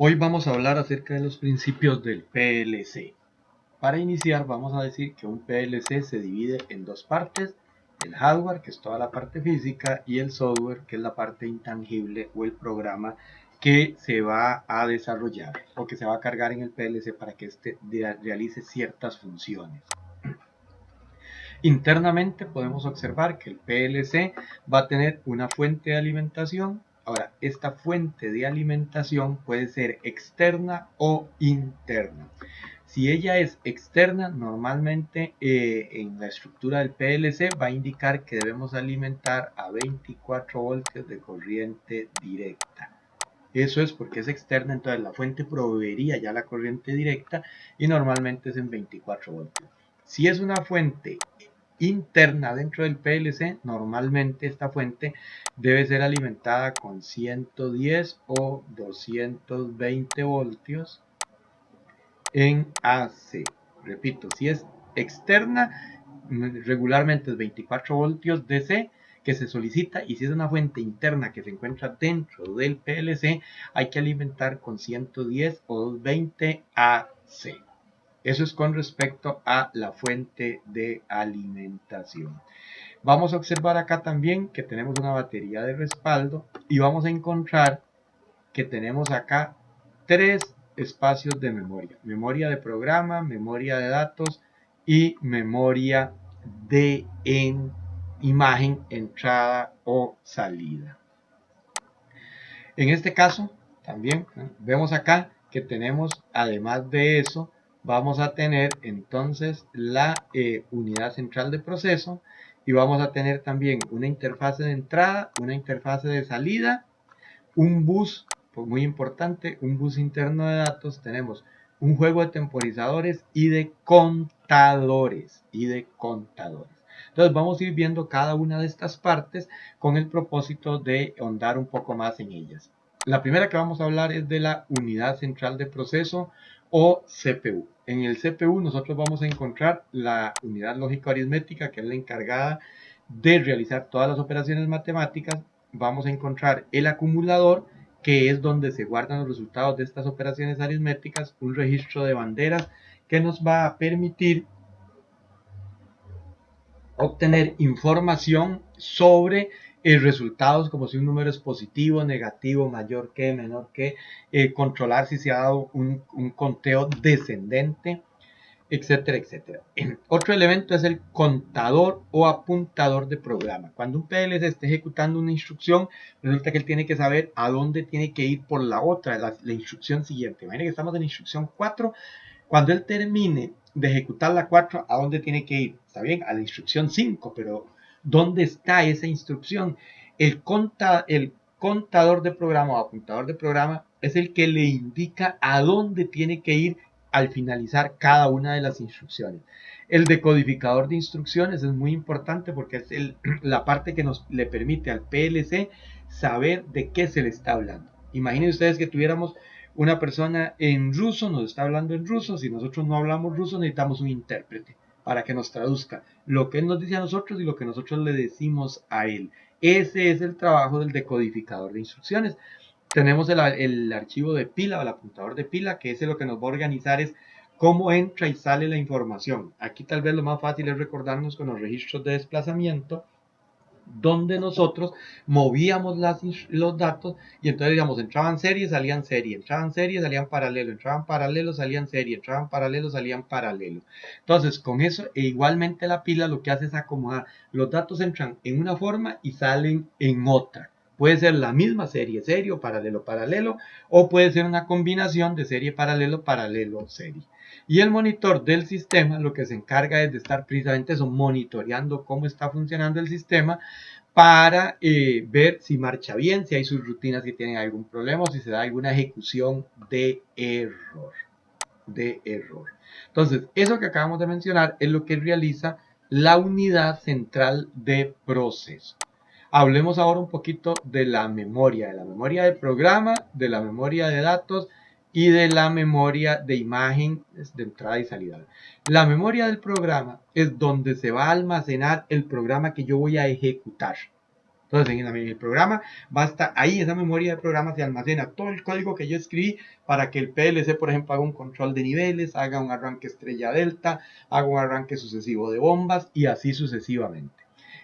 Hoy vamos a hablar acerca de los principios del PLC. Para iniciar vamos a decir que un PLC se divide en dos partes: el hardware, que es toda la parte física, y el software, que es la parte intangible o el programa que se va a desarrollar o que se va a cargar en el PLC para que éste realice ciertas funciones. Internamente podemos observar que el PLC va a tener una fuente de alimentación. Ahora, esta fuente de alimentación puede ser externa o interna. Si ella es externa, normalmente en la estructura del PLC va a indicar que debemos alimentar a 24 voltios de corriente directa. Eso es porque es externa, entonces la fuente proveería ya la corriente directa y normalmente es en 24 voltios. Si es una fuente interna dentro del PLC, normalmente esta fuente debe ser alimentada con 110 o 220 voltios en AC. Repito, si es externa, regularmente es 24 voltios DC que se solicita, y si es una fuente interna que se encuentra dentro del PLC, hay que alimentar con 110 o 220 AC. Eso es con respecto a la fuente de alimentación. Vamos a observar acá también que tenemos una batería de respaldo y vamos a encontrar que tenemos acá tres espacios de memoria: memoria de programa, memoria de datos y memoria de imagen, entrada o salida. En este caso también vemos acá que tenemos, además de eso, vamos a tener entonces la unidad central de proceso, y vamos a tener también una interfase de entrada, una interfase de salida, un bus, muy importante, un bus interno de datos. Tenemos un juego de temporizadores y de contadores. Entonces vamos a ir viendo cada una de estas partes con el propósito de ahondar un poco más en ellas. La primera que vamos a hablar es de la unidad central de proceso o CPU. En el CPU nosotros vamos a encontrar la unidad lógica aritmética, que es la encargada de realizar todas las operaciones matemáticas. Vamos a encontrar el acumulador, que es donde se guardan los resultados de estas operaciones aritméticas, un registro de banderas que nos va a permitir obtener información sobre resultados, como si un número es positivo, negativo, mayor que, menor que, controlar si se ha dado un conteo descendente, etcétera, etcétera. Otro elemento es el contador o apuntador de programa. Cuando un PLC está ejecutando una instrucción, resulta que él tiene que saber a dónde tiene que ir por la otra, la instrucción siguiente. Imaginen que estamos en la instrucción 4. Cuando él termine de ejecutar la 4, ¿a dónde tiene que ir? Está bien, a la instrucción 5, pero ¿dónde está esa instrucción? El contador de programa o apuntador de programa es el que le indica a dónde tiene que ir al finalizar cada una de las instrucciones. El decodificador de instrucciones es muy importante porque es la parte que le permite al PLC saber de qué se le está hablando. Imaginen ustedes que tuviéramos una persona en ruso, nos está hablando en ruso. Si nosotros no hablamos ruso, necesitamos un intérprete para que nos traduzca lo que él nos dice a nosotros y lo que nosotros le decimos a él. Ese es el trabajo del decodificador de instrucciones. Tenemos el archivo de pila o el apuntador de pila, que ese lo que nos va a organizar es cómo entra y sale la información. Aquí tal vez lo más fácil es recordarnos con los registros de desplazamiento, donde nosotros movíamos los datos, y entonces, digamos, entraban series, salían serie, entraban series, salían paralelo, entraban paralelo, salían serie, entraban paralelo, salían paralelo. Entonces, con eso, e igualmente la pila lo que hace es acomodar. Los datos entran en una forma y salen en otra. Puede ser la misma serie, serie o paralelo, paralelo, o puede ser una combinación de serie, paralelo, paralelo, serie. Y el monitor del sistema lo que se encarga es de estar precisamente eso, monitoreando cómo está funcionando el sistema para ver si marcha bien, si hay sus rutinas que tienen algún problema o si se da alguna ejecución de error. Entonces, eso que acabamos de mencionar es lo que realiza la unidad central de proceso. Hablemos ahora un poquito de la memoria del programa, de la memoria de datos y de la memoria de imagen de entrada y salida. La memoria del programa es donde se va a almacenar el programa que yo voy a ejecutar. Entonces en el programa basta, ahí esa memoria de programa se almacena todo el código que yo escribí para que el PLC, por ejemplo, haga un control de niveles, haga un arranque estrella delta, haga un arranque sucesivo de bombas y así sucesivamente.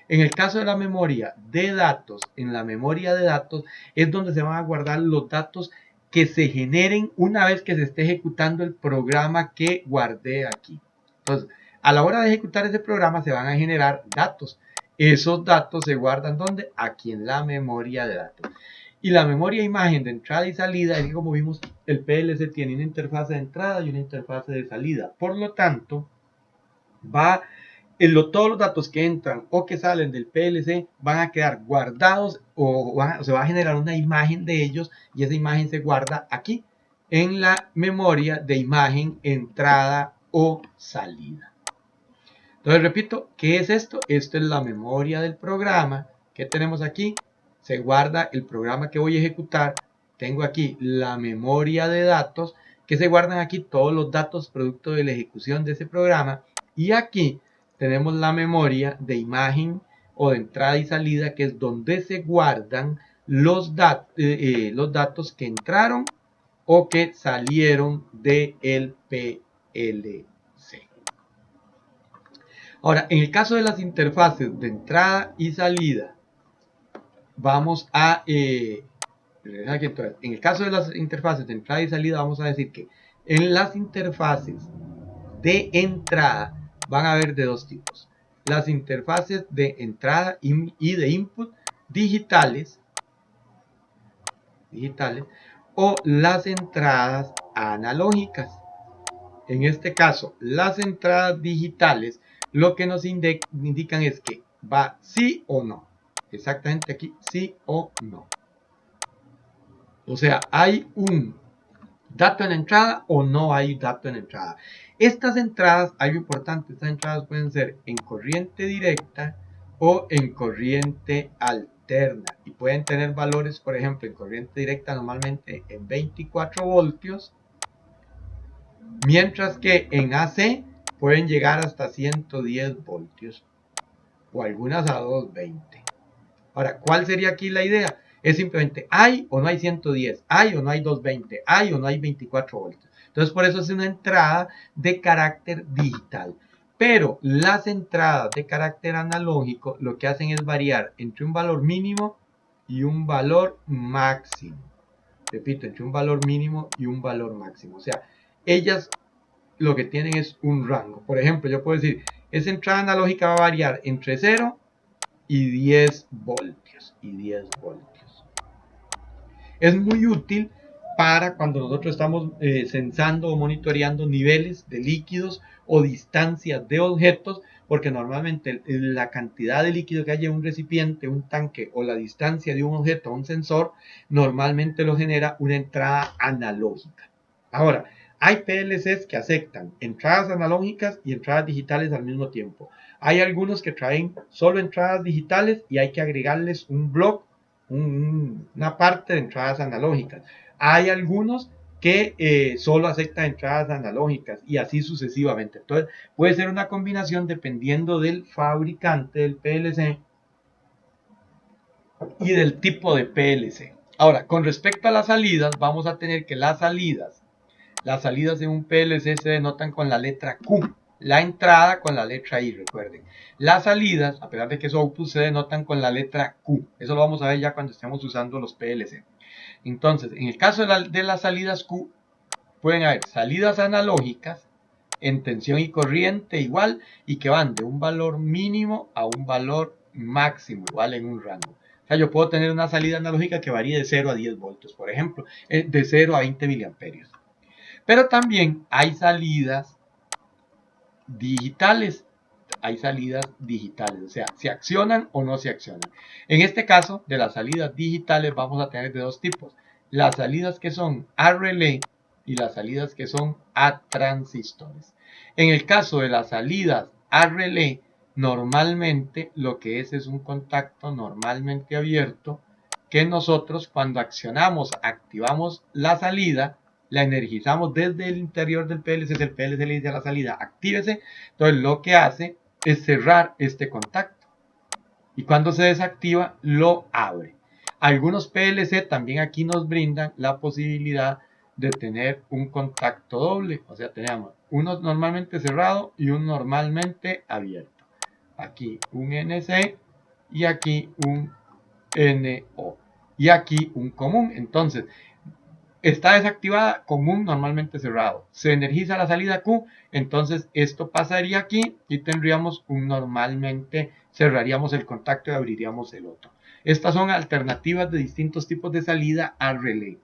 En el caso de la memoria de datos, en la memoria de datos es donde se van a guardar los datos que se generen una vez que se esté ejecutando el programa que guardé aquí. Entonces, a la hora de ejecutar ese programa se van a generar datos. Esos datos se guardan ¿dónde? Aquí en la memoria de datos. Y la memoria imagen de entrada y salida, es que como vimos, el PLC tiene una interfaz de entrada y una interfaz de salida. Por lo tanto, todos los datos que entran o que salen del PLC van a quedar guardados o se va a generar una imagen de ellos y esa imagen se guarda aquí en la memoria de imagen entrada o salida. Entonces repito, ¿qué es esto? Esto es la memoria del programa. ¿Qué tenemos aquí? Se guarda el programa que voy a ejecutar. Tengo aquí la memoria de datos, que se guardan aquí todos los datos producto de la ejecución de ese programa. Y aquí tenemos la memoria de imagen o de entrada y salida, que es donde se guardan los datos que entraron o que salieron del PLC. Ahora, en el caso de las interfaces de entrada y salida, vamos a... en el caso de las interfaces de entrada y salida, vamos a decir que en las interfaces de entrada van a haber de dos tipos. Las interfaces de entrada y de input digitales o las entradas analógicas. En este caso, las entradas digitales lo que nos indican es que va sí o no. Exactamente aquí, sí o no. O sea, ¿hay un dato en entrada o no hay dato en entrada? Estas entradas, algo importante, estas entradas pueden ser en corriente directa o en corriente alterna. Y pueden tener valores, por ejemplo, en corriente directa normalmente en 24 voltios. Mientras que en AC pueden llegar hasta 110 voltios o algunas a 220. Ahora, ¿cuál sería aquí la idea? Es simplemente, ¿hay o no hay 110? ¿Hay o no hay 220? ¿Hay o no hay 24 voltios? Entonces, por eso es una entrada de carácter digital. Pero las entradas de carácter analógico lo que hacen es variar entre un valor mínimo y un valor máximo. Repito, entre un valor mínimo y un valor máximo. O sea, ellas lo que tienen es un rango. Por ejemplo, yo puedo decir, esa entrada analógica va a variar entre 0 y 10 voltios. Es muy útil para cuando nosotros estamos censando o monitoreando niveles de líquidos o distancias de objetos, porque normalmente la cantidad de líquido que hay en un recipiente, un tanque o la distancia de un objeto a un sensor, normalmente lo genera una entrada analógica. Ahora, hay PLCs que aceptan entradas analógicas y entradas digitales al mismo tiempo. Hay algunos que traen solo entradas digitales y hay que agregarles un block, una parte de entradas analógicas. Hay algunos que solo aceptan entradas analógicas y así sucesivamente. Entonces puede ser una combinación dependiendo del fabricante del PLC y del tipo de PLC. Ahora, con respecto a las salidas, vamos a tener que las salidas de un PLC se denotan con la letra Q. La entrada con la letra I, recuerden. Las salidas, a pesar de que es output, se denotan con la letra Q. Eso lo vamos a ver ya cuando estemos usando los PLC. Entonces, en el caso de las salidas Q, pueden haber salidas analógicas en tensión y corriente igual y que van de un valor mínimo a un valor máximo igual en un rango. O sea, yo puedo tener una salida analógica que varíe de 0 a 10 voltios, por ejemplo, de 0 a 20 miliamperios. Pero también hay salidas digitales. O sea, se accionan o no se accionan. En este caso, de las salidas digitales vamos a tener de dos tipos. Las salidas que son a relé y las salidas que son a transistores. En el caso de las salidas a relé, normalmente lo que es un contacto normalmente abierto que nosotros cuando activamos la salida, la energizamos desde el interior del PLC, el PLC le dice a la salida, actívese. Entonces lo que hace es cerrar este contacto. y cuando se desactiva lo abre. Algunos PLC también aquí nos brindan la posibilidad de tener un contacto doble, o sea, tenemos uno normalmente cerrado y uno normalmente abierto. Aquí un NC y aquí un NO y aquí un común. Entonces, está desactivada común normalmente cerrado. Se energiza la salida Q, entonces esto pasaría aquí y tendríamos un normalmente, cerraríamos el contacto y abriríamos el otro. Estas son alternativas de distintos tipos de salida al relé.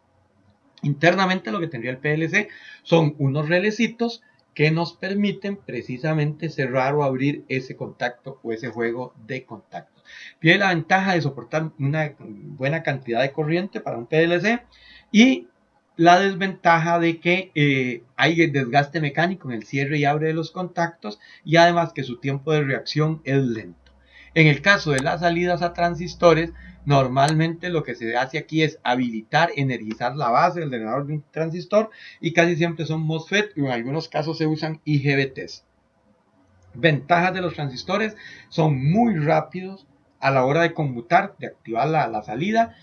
Internamente lo que tendría el PLC son unos relecitos que nos permiten precisamente cerrar o abrir ese contacto o ese juego de contactos. Tiene la ventaja de soportar una buena cantidad de corriente para un PLC y la desventaja de que hay desgaste mecánico en el cierre y abre de los contactos y además que su tiempo de reacción es lento. En el caso de las salidas a transistores, normalmente lo que se hace aquí es habilitar, energizar la base del generador de un transistor y casi siempre son MOSFET y en algunos casos se usan IGBTs. Ventajas de los transistores: son muy rápidos a la hora de conmutar, de activar la salida.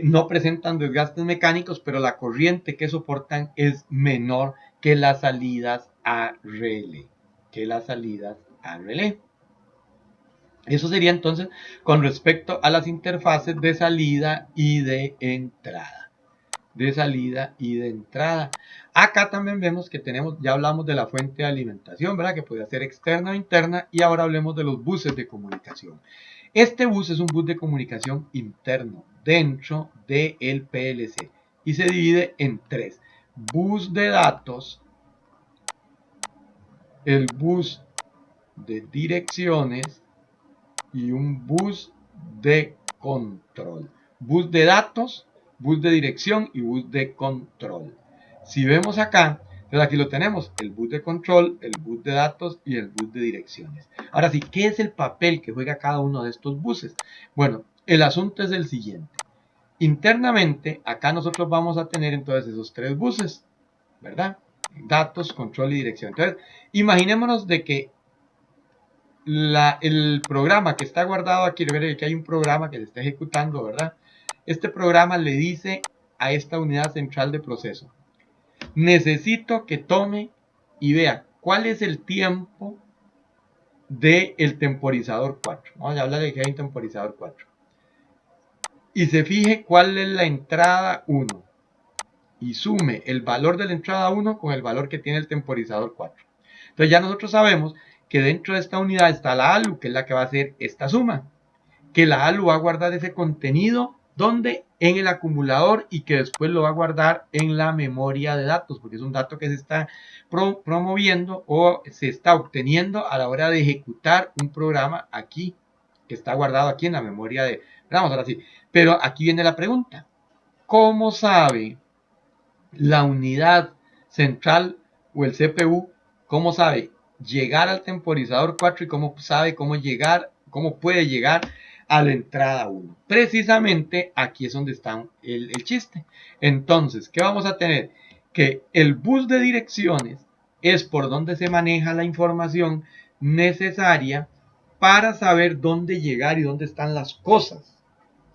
No presentan desgastes mecánicos, pero la corriente que soportan es menor que las salidas a relé. Eso sería entonces con respecto a las interfaces de salida y de entrada. Acá también vemos que tenemos, ya hablamos de la fuente de alimentación, ¿verdad? Que puede ser externa o interna, y ahora hablemos de los buses de comunicación. Este bus es un bus de comunicación interno dentro del PLC y se divide en tres: bus de datos, el bus de direcciones y un bus de control. Bus de datos, bus de dirección y bus de control. Si vemos acá, entonces aquí lo tenemos: el bus de control, el bus de datos y el bus de direcciones. Ahora sí, ¿qué es el papel que juega cada uno de estos buses? Bueno, el asunto es el siguiente. Internamente, acá nosotros vamos a tener entonces esos tres buses, ¿verdad? Datos, control y dirección. Entonces, imaginémonos de que el programa que está guardado aquí, recuerden que hay un programa que se está ejecutando, ¿verdad? Este programa le dice a esta unidad central de proceso: necesito que tome y vea cuál es el tiempo del temporizador 4. Vamos a hablar de que hay un temporizador 4. Y se fije cuál es la entrada 1. Y sume el valor de la entrada 1 con el valor que tiene el temporizador 4. Entonces ya nosotros sabemos que dentro de esta unidad está la ALU, que es la que va a hacer esta suma. Que la ALU va a guardar ese contenido, ¿dónde? En el acumulador, y que después lo va a guardar en la memoria de datos, porque es un dato que se está promoviendo o se está obteniendo a la hora de ejecutar un programa aquí, que está guardado aquí en la memoria de... Vamos ahora sí. Pero aquí viene la pregunta: ¿cómo sabe la unidad central o el CPU, cómo sabe llegar al temporizador 4 y cómo sabe cómo puede llegar a la entrada 1? Precisamente aquí es donde está el chiste. Entonces, ¿qué vamos a tener? Que el bus de direcciones es por donde se maneja la información necesaria para saber dónde llegar y dónde están las cosas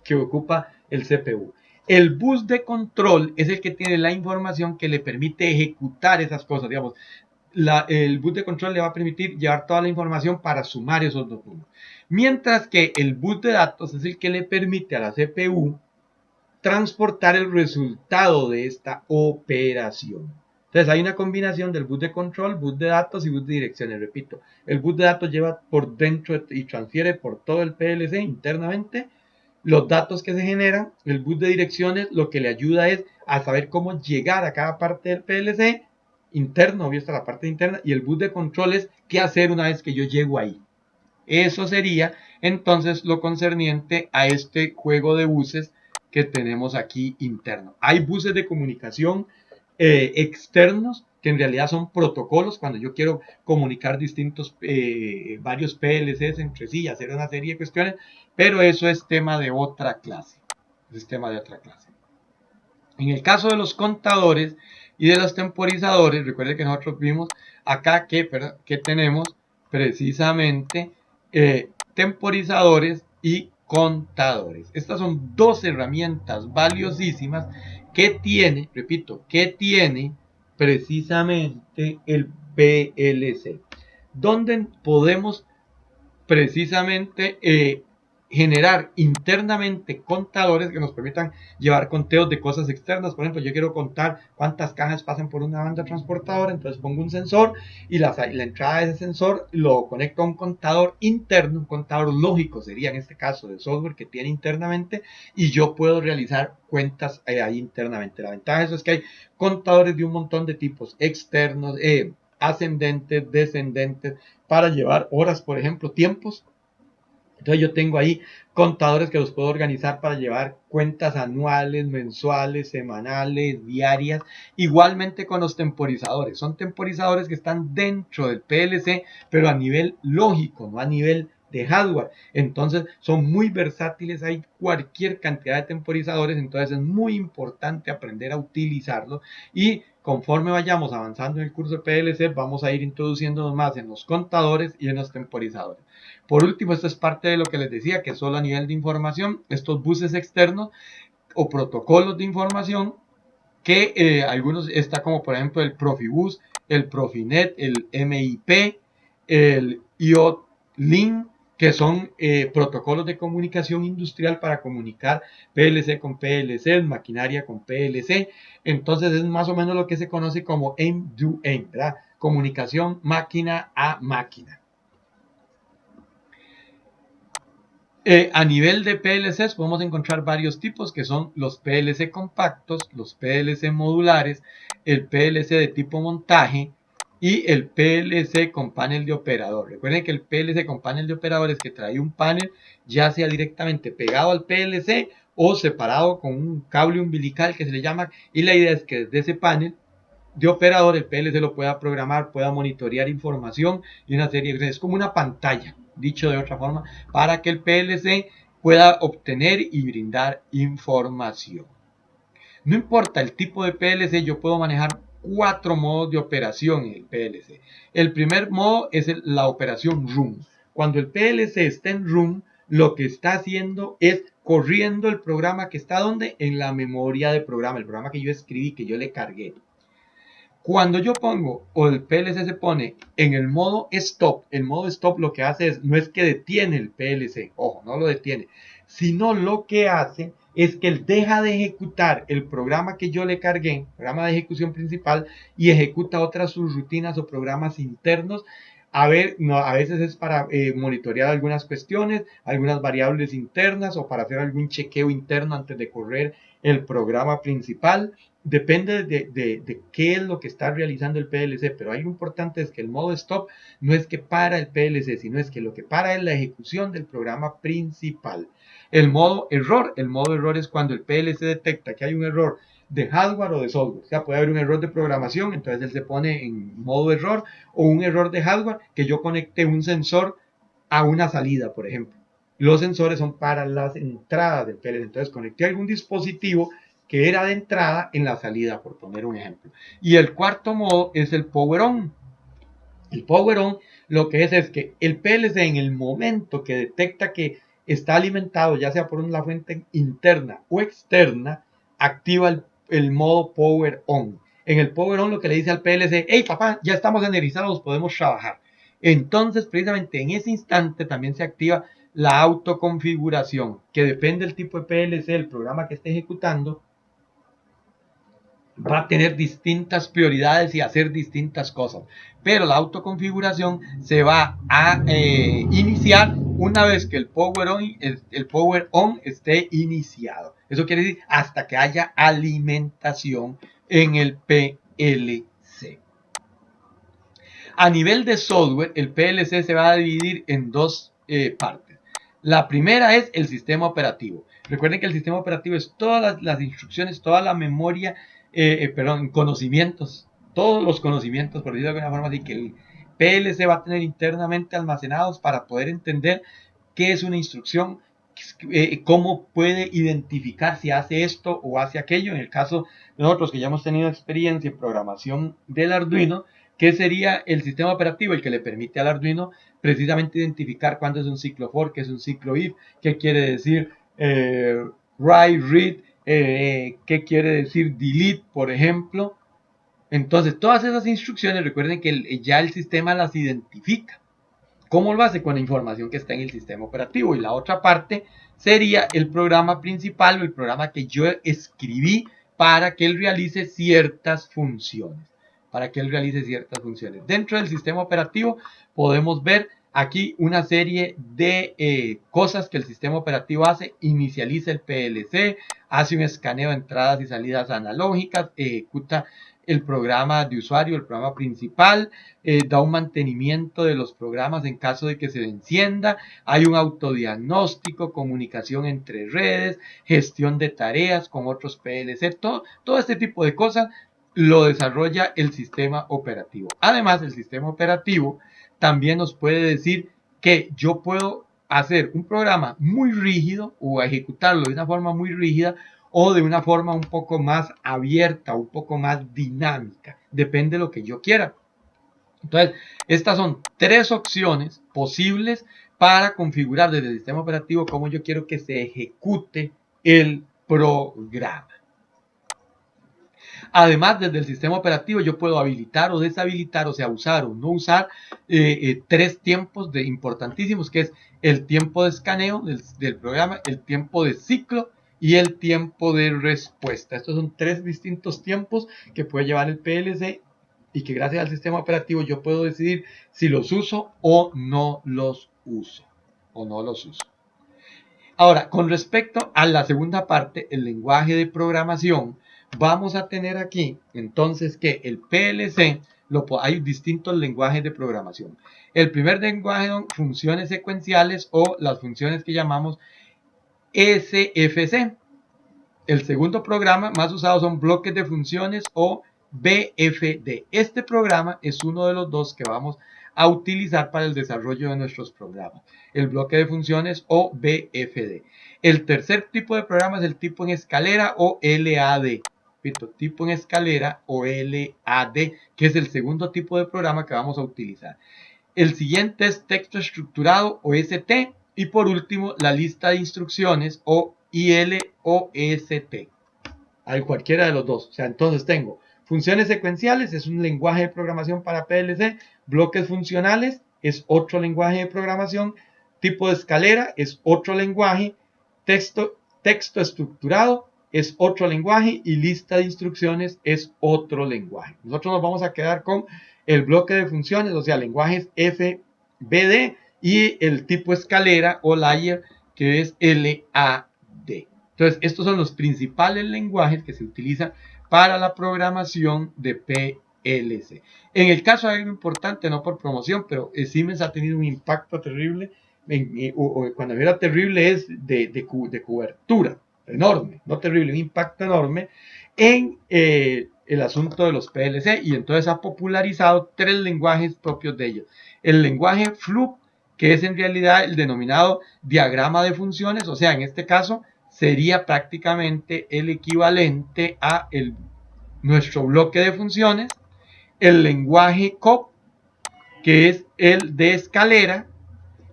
que ocupa el CPU. El bus de control es el que tiene la información que le permite ejecutar esas cosas. Digamos, el bus de control le va a permitir llevar toda la información para sumar esos dos números. Mientras que el bus de datos es el que le permite a la CPU transportar el resultado de esta operación. Entonces hay una combinación del bus de control, bus de datos y bus de direcciones. Repito, el bus de datos lleva por dentro y transfiere por todo el PLC internamente los datos que se generan. El bus de direcciones lo que le ayuda es a saber cómo llegar a cada parte del PLC interno, obvio está la parte interna, y el bus de control es qué hacer una vez que yo llego ahí. Eso sería entonces lo concerniente a este juego de buses que tenemos aquí interno. Hay buses de comunicación externos que en realidad son protocolos cuando yo quiero comunicar varios PLCs entre sí y hacer una serie de cuestiones, pero eso es tema de otra clase. En el caso de los contadores y de los temporizadores, recuerden que nosotros vimos acá que tenemos precisamente temporizadores y contadores. Estas son dos herramientas valiosísimas que tiene, repito, que tiene precisamente el PLC, donde podemos precisamente generar internamente contadores que nos permitan llevar conteos de cosas externas. Por ejemplo, yo quiero contar cuántas cajas pasan por una banda transportadora, entonces pongo un sensor y la entrada de ese sensor lo conecto a un contador interno, un contador lógico sería en este caso de software que tiene internamente, y yo puedo realizar cuentas ahí internamente. La ventaja de eso es que hay contadores de un montón de tipos externos, ascendentes, descendentes, para llevar horas, por ejemplo, tiempos. Entonces yo tengo ahí contadores que los puedo organizar para llevar cuentas anuales, mensuales, semanales, diarias. Igualmente con los temporizadores. Son temporizadores que están dentro del PLC, pero a nivel lógico, no a nivel de hardware. Entonces son muy versátiles, hay cualquier cantidad de temporizadores, entonces es muy importante aprender a utilizarlo, y conforme vayamos avanzando en el curso de PLC vamos a ir introduciéndonos más en los contadores y en los temporizadores. Por último, esto es parte de lo que les decía, que solo a nivel de información, estos buses externos o protocolos de información, que algunos está como por ejemplo el Profibus, el Profinet, el MIP, el IO-Link, que son protocolos de comunicación industrial para comunicar PLC con PLC, maquinaria con PLC. Entonces es más o menos lo que se conoce como end-to-end, ¿verdad? Comunicación máquina a máquina. A nivel de PLCs podemos encontrar varios tipos, que son los PLC compactos, los PLC modulares, el PLC de tipo montaje y el PLC con panel de operador. Recuerden que el PLC con panel de operador es que trae un panel ya sea directamente pegado al PLC o separado con un cable umbilical que se le llama, y la idea es que desde ese panel de operador el PLC lo pueda programar, pueda monitorear información y una serie de cosas. Es como una pantalla, dicho de otra forma, para que el PLC pueda obtener y brindar información. No importa el tipo de PLC, yo puedo manejar 4 modos de operación en el PLC. El primer modo es la operación run. Cuando el PLC está en run, lo que está haciendo es corriendo el programa que está donde, en la memoria de programa, el programa que yo escribí, que yo le cargué. Cuando yo pongo, o el PLC se pone en el modo stop, el modo stop lo que hace es, no es que detiene el PLC, ojo, no lo detiene, sino lo que hace es que él deja de ejecutar el programa que yo le cargué, programa de ejecución principal, y ejecuta otras subrutinas o programas internos. A veces es para monitorear algunas cuestiones, algunas variables internas, o para hacer algún chequeo interno antes de correr el programa principal. Depende de qué es lo que está realizando el PLC, pero algo importante es que el modo stop no es que para el PLC, sino es que lo que para es la ejecución del programa principal. El modo error es cuando el PLC detecta que hay un error de hardware o de software. O sea, puede haber un error de programación, entonces él se pone en modo error, o un error de hardware, que yo conecte un sensor a una salida, por ejemplo. Los sensores son para las entradas del PLC, entonces conecté algún dispositivo que era de entrada en la salida, por poner un ejemplo. Y el cuarto modo es el power on. El power on lo que es que el PLC, en el momento que detecta que está alimentado, ya sea por una fuente interna o externa, activa el modo power on. En el power on lo que le dice al PLC: hey papá, ya estamos energizados, podemos trabajar. Entonces precisamente en ese instante también se activa la autoconfiguración, que depende del tipo de PLC, el programa que esté ejecutando, va a tener distintas prioridades y hacer distintas cosas, pero la autoconfiguración se va a iniciar una vez que el power on esté iniciado. Eso quiere decir hasta que haya alimentación en el PLC. A nivel de software, el PLC se va a dividir en dos partes. La primera es el sistema operativo. Recuerden que el sistema operativo es todas las instrucciones, toda la memoria, conocimientos, todos los conocimientos, por decirlo de alguna forma, así que el PLC va a tener internamente almacenados para poder entender qué es una instrucción, cómo puede identificar si hace esto o hace aquello. En el caso de nosotros que ya hemos tenido experiencia en programación del Arduino, ¿Qué sería el sistema operativo? El que le permite al Arduino precisamente identificar cuándo es un ciclo for, qué es un ciclo if, qué quiere decir write, read, qué quiere decir delete, por ejemplo. Entonces, todas esas instrucciones, recuerden que ya el sistema las identifica. ¿Cómo lo hace? Con la información que está en el sistema operativo. Y la otra parte sería el programa principal o el programa que yo escribí para que él realice ciertas funciones. Dentro del sistema operativo podemos ver aquí una serie de cosas que el sistema operativo hace. Inicializa el PLC, hace un escaneo de entradas y salidas analógicas, ejecuta el programa de usuario, el programa principal, da un mantenimiento de los programas en caso de que se encienda, hay un autodiagnóstico, comunicación entre redes, gestión de tareas con otros PLC, todo este tipo de cosas lo desarrolla el sistema operativo. Además, el sistema operativo también nos puede decir que yo puedo hacer un programa muy rígido o ejecutarlo de una forma muy rígida o de una forma un poco más abierta, un poco más dinámica. Depende de lo que yo quiera. Entonces, estas son tres opciones posibles para configurar desde el sistema operativo cómo yo quiero que se ejecute el programa. Además, desde el sistema operativo yo puedo habilitar o deshabilitar, o sea, usar o no usar tres tiempos importantísimos, que es el tiempo de escaneo del programa, el tiempo de ciclo y el tiempo de respuesta. Estos son tres distintos tiempos que puede llevar el PLC y que gracias al sistema operativo yo puedo decidir si los uso o no los uso. Ahora, con respecto a la segunda parte, el lenguaje de programación, vamos a tener aquí entonces que el PLC, hay distintos lenguajes de programación. El primer lenguaje son funciones secuenciales o las funciones que llamamos SFC. El segundo programa más usado son bloques de funciones o BFD. Este programa es uno de los dos que vamos a utilizar para el desarrollo de nuestros programas. El bloque de funciones o BFD. El tercer tipo de programa es el tipo en escalera o LAD. Repito, tipo en escalera o LAD, que es el segundo tipo de programa que vamos a utilizar. El siguiente es texto estructurado o ST. Y por último, la lista de instrucciones o ILOST. Hay cualquiera de los dos. O sea, entonces tengo funciones secuenciales, es un lenguaje de programación para PLC. Bloques funcionales es otro lenguaje de programación. Tipo de escalera es otro lenguaje. Texto estructurado es otro lenguaje. Y lista de instrucciones es otro lenguaje. Nosotros nos vamos a quedar con el bloque de funciones, o sea, lenguajes FBD y el tipo escalera o layer que es LAD. Entonces, estos son los principales lenguajes que se utilizan para la programación de PLC. En el caso de algo importante, no por promoción, pero Siemens ha tenido un impacto terrible. Cuando era terrible es de cobertura, enorme, no terrible, un impacto enorme en el asunto de los PLC, y entonces ha popularizado tres lenguajes propios de ellos. El lenguaje FLUP, que es en realidad el denominado diagrama de funciones, o sea, en este caso sería prácticamente el equivalente a nuestro bloque de funciones. El lenguaje COP, que es el de escalera,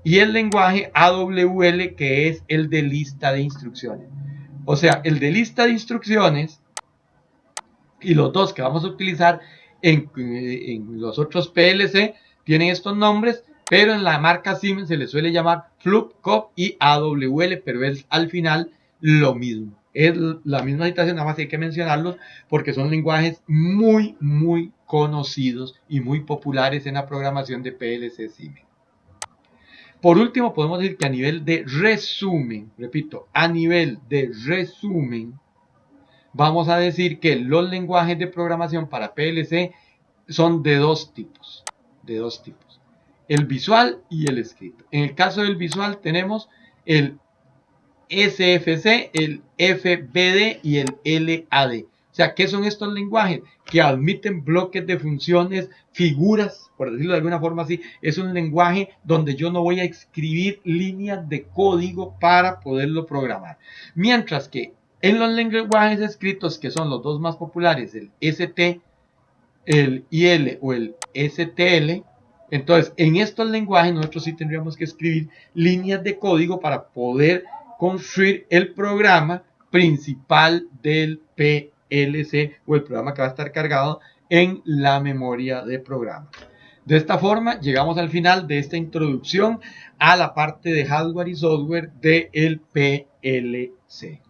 y el lenguaje AWL, que es el de lista de instrucciones. O sea, el de lista de instrucciones y los dos que vamos a utilizar en los otros PLC tienen estos nombres, pero en la marca Siemens se le suele llamar FLUP, COP y AWL, pero es al final lo mismo. Es la misma situación, nada más hay que mencionarlos porque son lenguajes muy, muy conocidos y muy populares en la programación de PLC Siemens. Por último, podemos decir que a nivel de resumen, repito, a nivel de resumen, vamos a decir que los lenguajes de programación para PLC son de dos tipos. El visual y el escrito. En el caso del visual tenemos el SFC, el FBD y el LAD. O sea, ¿qué son estos lenguajes? Que admiten bloques de funciones, figuras, por decirlo de alguna forma así. Es un lenguaje donde yo no voy a escribir líneas de código para poderlo programar. Mientras que en los lenguajes escritos, que son los dos más populares, el ST el IL o el STL. Entonces, en estos lenguajes nosotros sí tendríamos que escribir líneas de código para poder construir el programa principal del PLC o el programa que va a estar cargado en la memoria de programa. De esta forma, llegamos al final de esta introducción a la parte de hardware y software del PLC.